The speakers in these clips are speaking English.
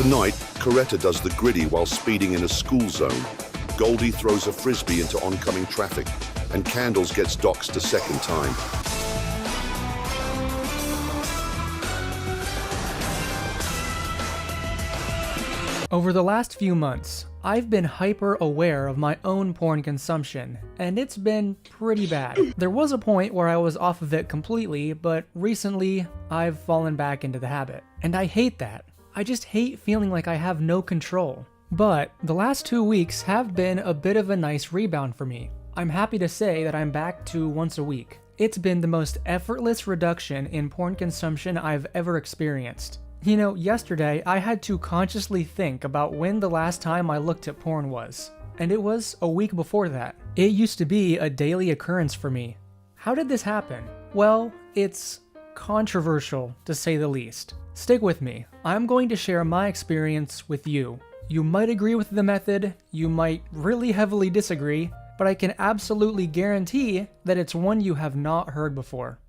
Tonight, Corretta does the gritty while speeding in a school zone. Goldie throws a frisbee into oncoming traffic, and Candles gets doxxed a second time. Over the last few months, I've been hyper aware of my own porn consumption, and it's been pretty bad. There was a point where I was off of it completely, but recently I've fallen back into the habit. And I hate that. I just hate feeling like I have no control. But the last 2 weeks have been a bit of a nice rebound for me. I'm happy to say that I'm back to once a week. It's been the most effortless reduction in porn consumption I've ever experienced. You know, yesterday I had to consciously think about when the last time I looked at porn was, and it was a week before that. It used to be a daily occurrence for me. How did this happen? Well, it's controversial to say the least. Stick with me. I'm going to share my experience with you. You might agree with the method, you might really heavily disagree, but I can absolutely guarantee that it's one you have not heard before.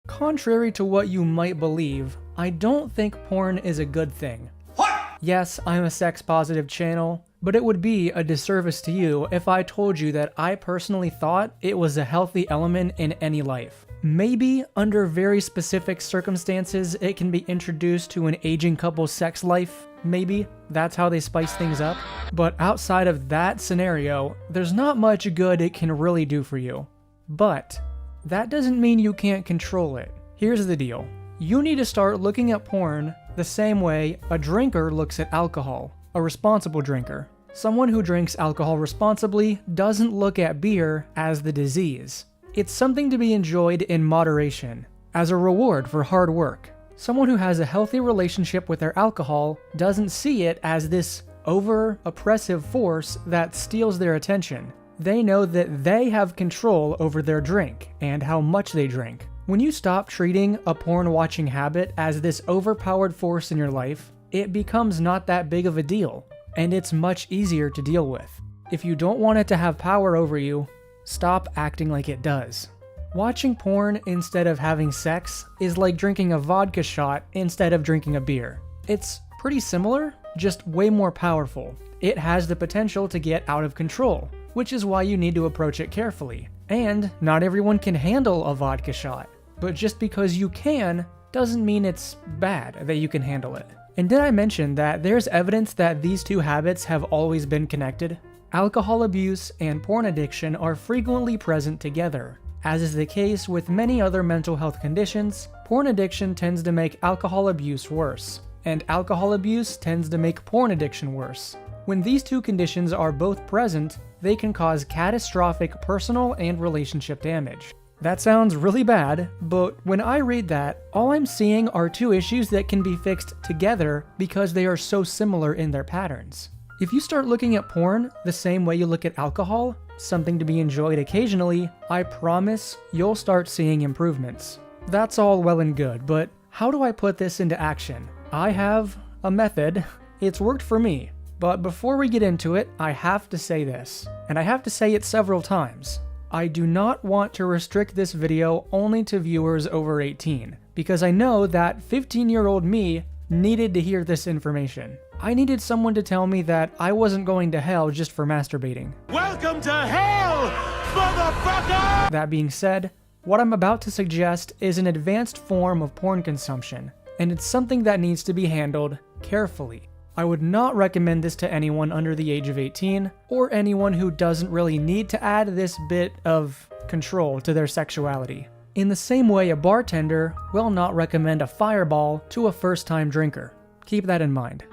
Contrary to what you might believe, I don't think porn is a good thing. What? Yes, I'm a sex-positive channel, but it would be a disservice to you if I told you that I personally thought it was a healthy element in any life. Maybe, under very specific circumstances, it can be introduced to an aging couple's sex life. Maybe that's how they spice things up. But outside of that scenario, there's not much good it can really do for you. But that doesn't mean you can't control it. Here's the deal. You need to start looking at porn the same way a drinker looks at alcohol, a responsible drinker. Someone who drinks alcohol responsibly doesn't look at beer as the disease. It's something to be enjoyed in moderation, as a reward for hard work. Someone who has a healthy relationship with their alcohol doesn't see it as this over-oppressive force that steals their attention. They know that they have control over their drink and how much they drink. When you stop treating a porn-watching habit as this overpowered force in your life, it becomes not that big of a deal, and it's much easier to deal with. If you don't want it to have power over you, stop acting like it does. Watching porn instead of having sex is like drinking a vodka shot instead of drinking a beer. It's pretty similar, just way more powerful. It has the potential to get out of control, which is why you need to approach it carefully. And not everyone can handle a vodka shot, but just because you can doesn't mean it's bad that you can handle it. And did I mention that there's evidence that these two habits have always been connected? Alcohol abuse and porn addiction are frequently present together. As is the case with many other mental health conditions, porn addiction tends to make alcohol abuse worse, and alcohol abuse tends to make porn addiction worse. When these two conditions are both present, they can cause catastrophic personal and relationship damage. That sounds really bad, but when I read that, all I'm seeing are two issues that can be fixed together because they are so similar in their patterns. If you start looking at porn the same way you look at alcohol, something to be enjoyed occasionally, I promise you'll start seeing improvements. That's all well and good, but how do I put this into action? I have a method. It's worked for me. But before we get into it, I have to say this, and I have to say it several times. I do not want to restrict this video only to viewers over 18, because I know that 15-year-old me needed to hear this information. I needed someone to tell me that I wasn't going to hell just for masturbating. Welcome to hell, motherfucker! That being said, what I'm about to suggest is an advanced form of porn consumption, and it's something that needs to be handled carefully. I would not recommend this to anyone under the age of 18, or anyone who doesn't really need to add this bit of control to their sexuality. In the same way a bartender will not recommend a fireball to a first-time drinker. Keep that in mind.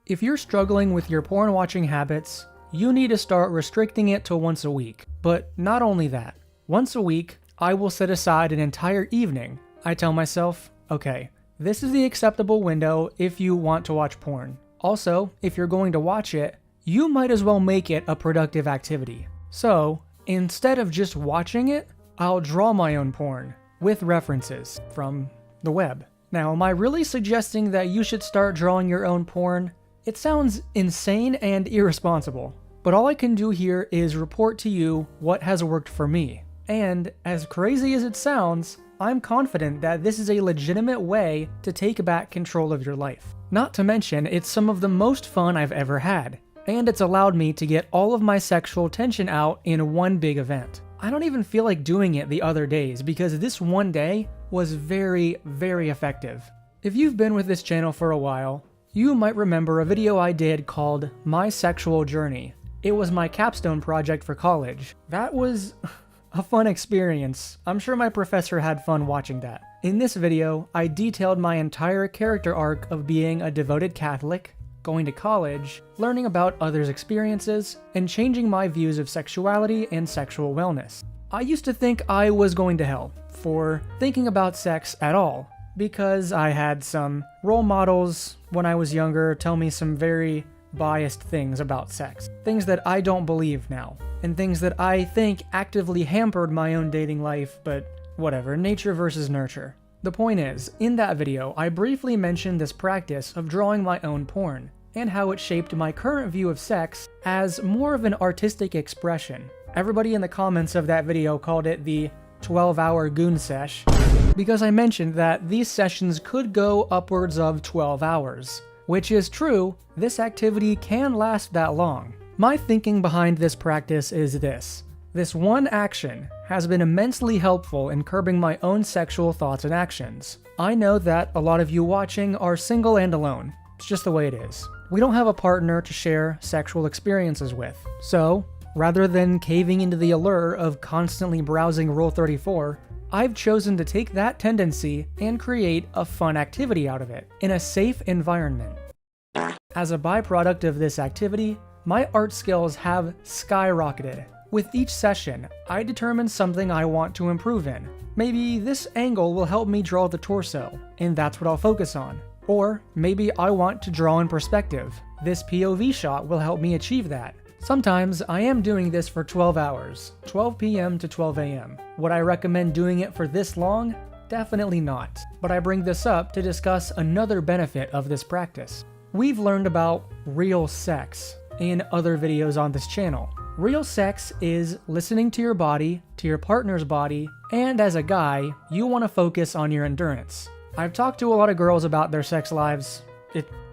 If you're struggling with your porn watching habits, you need to start restricting it to once a week. But not only that, once a week, I will set aside an entire evening. I tell myself, okay, this is the acceptable window if you want to watch porn. Also, if you're going to watch it, you might as well make it a productive activity. So, instead of just watching it, I'll draw my own porn. with references from the web. Now, am I really suggesting that you should start drawing your own porn? It sounds insane and irresponsible, but all I can do here is report to you what has worked for me. And as crazy as it sounds, I'm confident that this is a legitimate way to take back control of your life. Not to mention, it's some of the most fun I've ever had, and it's allowed me to get all of my sexual tension out in one big event. I don't even feel like doing it the other days because this one day was very, very effective. If you've been with this channel for a while, you might remember a video I did called My Sexual Journey. It was my capstone project for college. That was a fun experience. I'm sure my professor had fun watching that. In this video, I detailed my entire character arc of being a devoted Catholic, going to college, learning about others' experiences, and changing my views of sexuality and sexual wellness. I used to think I was going to hell for thinking about sex at all, because I had some role models when I was younger tell me some very biased things about sex. Things that I don't believe now, and things that I think actively hampered my own dating life, but whatever, nature versus nurture. The point is, in that video, I briefly mentioned this practice of drawing my own porn, and how it shaped my current view of sex as more of an artistic expression. Everybody in the comments of that video called it the 12-hour goon sesh, because I mentioned that these sessions could go upwards of 12 hours. Which is true, this activity can last that long. My thinking behind this practice is this. This one action has been immensely helpful in curbing my own sexual thoughts and actions. I know that a lot of you watching are single and alone. It's just the way it is. We don't have a partner to share sexual experiences with. So, rather than caving into the allure of constantly browsing Rule 34, I've chosen to take that tendency and create a fun activity out of it, in a safe environment. As a byproduct of this activity, my art skills have skyrocketed. With each session, I determine something I want to improve in. Maybe this angle will help me draw the torso, and that's what I'll focus on. Or maybe I want to draw in perspective. This POV shot will help me achieve that. Sometimes I am doing this for 12 hours, 12 p.m. to 12 a.m. Would I recommend doing it for this long? Definitely not. But I bring this up to discuss another benefit of this practice. We've learned about real sex in other videos on this channel. Real sex is listening to your body, to your partner's body, and as a guy, you want to focus on your endurance. I've talked to a lot of girls about their sex lives.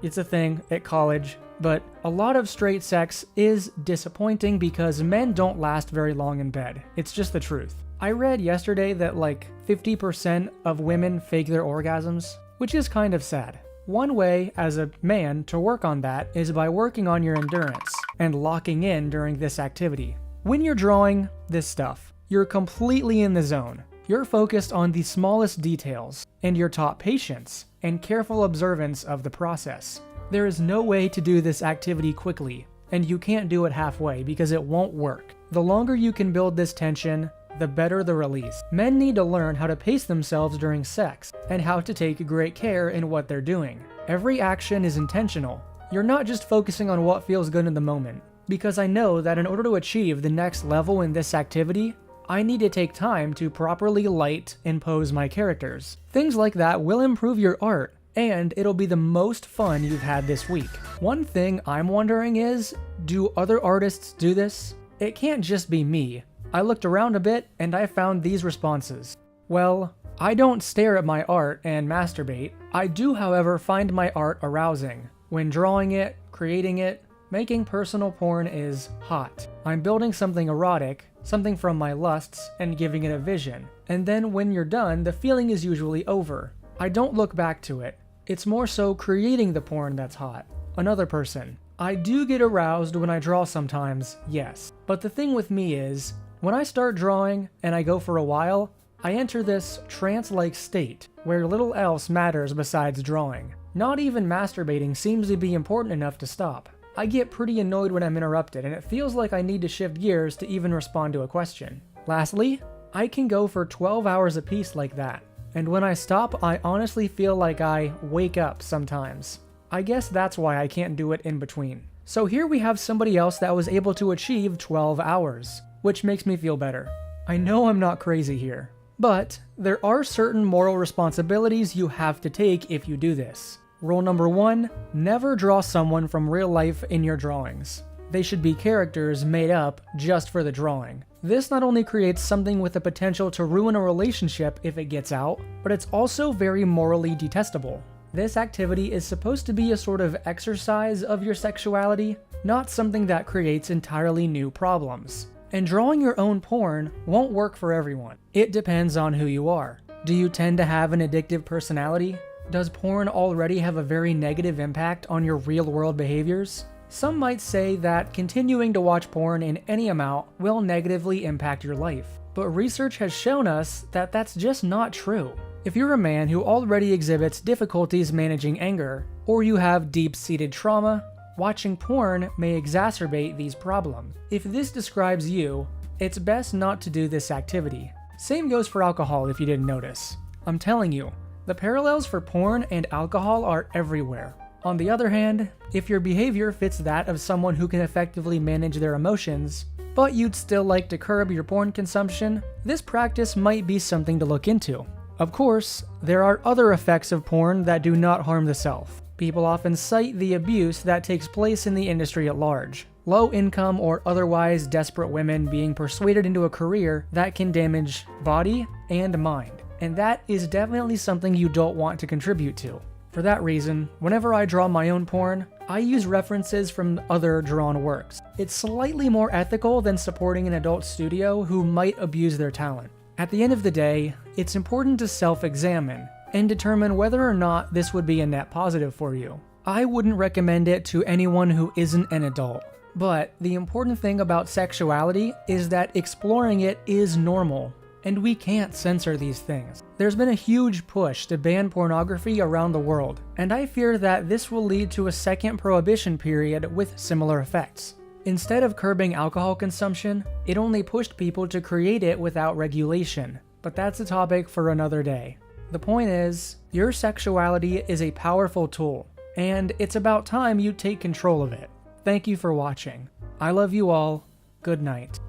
It's a thing at college, but a lot of straight sex is disappointing because men don't last very long in bed. It's just the truth. I read yesterday that like 50% of women fake their orgasms, which is kind of sad. One way as a man to work on that is by working on your endurance and locking in during this activity. When you're drawing this stuff, you're completely in the zone. You're focused on the smallest details, and you're taught patience and careful observance of the process. There is no way to do this activity quickly, and you can't do it halfway because it won't work. The longer you can build this tension, the better the release. Men need to learn how to pace themselves during sex, and how to take great care in what they're doing. Every action is intentional. You're not just focusing on what feels good in the moment, because I know that in order to achieve the next level in this activity, I need to take time to properly light and pose my characters. Things like that will improve your art, and it'll be the most fun you've had this week. One thing I'm wondering is, do other artists do this? It can't just be me. I looked around a bit and I found these responses. Well, I don't stare at my art and masturbate. I do, however, find my art arousing. When drawing it, creating it, making personal porn is hot. I'm building something erotic, something from my lusts, and giving it a vision. And then when you're done, the feeling is usually over. I don't look back to it. It's more so creating the porn that's hot. Another person. I do get aroused when I draw sometimes, yes. But the thing with me is, when I start drawing and I go for a while, I enter this trance-like state where little else matters besides drawing. Not even masturbating seems to be important enough to stop. I get pretty annoyed when I'm interrupted, and it feels like I need to shift gears to even respond to a question. Lastly, I can go for 12 hours a piece like that, and when I stop, I honestly feel like I wake up sometimes. I guess that's why I can't do it in between. So here we have somebody else that was able to achieve 12 hours, which makes me feel better. I know I'm not crazy here. But there are certain moral responsibilities you have to take if you do this. Rule number 1, never draw someone from real life in your drawings. They should be characters made up just for the drawing. This not only creates something with the potential to ruin a relationship if it gets out, but it's also very morally detestable. This activity is supposed to be a sort of exercise of your sexuality, not something that creates entirely new problems. And drawing your own porn won't work for everyone. It depends on who you are. Do you tend to have an addictive personality? Does porn already have a very negative impact on your real-world behaviors? Some might say that continuing to watch porn in any amount will negatively impact your life. But research has shown us that that's just not true. If you're a man who already exhibits difficulties managing anger, or you have deep-seated trauma, watching porn may exacerbate these problems. If this describes you, it's best not to do this activity. Same goes for alcohol if you didn't notice. I'm telling you, the parallels for porn and alcohol are everywhere. On the other hand, if your behavior fits that of someone who can effectively manage their emotions, but you'd still like to curb your porn consumption, this practice might be something to look into. Of course, there are other effects of porn that do not harm the self. People often cite the abuse that takes place in the industry at large. Low income or otherwise desperate women being persuaded into a career that can damage body and mind. And that is definitely something you don't want to contribute to. For that reason, whenever I draw my own porn, I use references from other drawn works. It's slightly more ethical than supporting an adult studio who might abuse their talent. At the end of the day, it's important to self-examine and determine whether or not this would be a net positive for you. I wouldn't recommend it to anyone who isn't an adult. But the important thing about sexuality is that exploring it is normal, and we can't censor these things. There's been a huge push to ban pornography around the world, and I fear that this will lead to a second prohibition period with similar effects. Instead of curbing alcohol consumption, it only pushed people to create it without regulation. But that's a topic for another day. The point is, your sexuality is a powerful tool, and it's about time you take control of it. Thank you for watching. I love you all. Good night.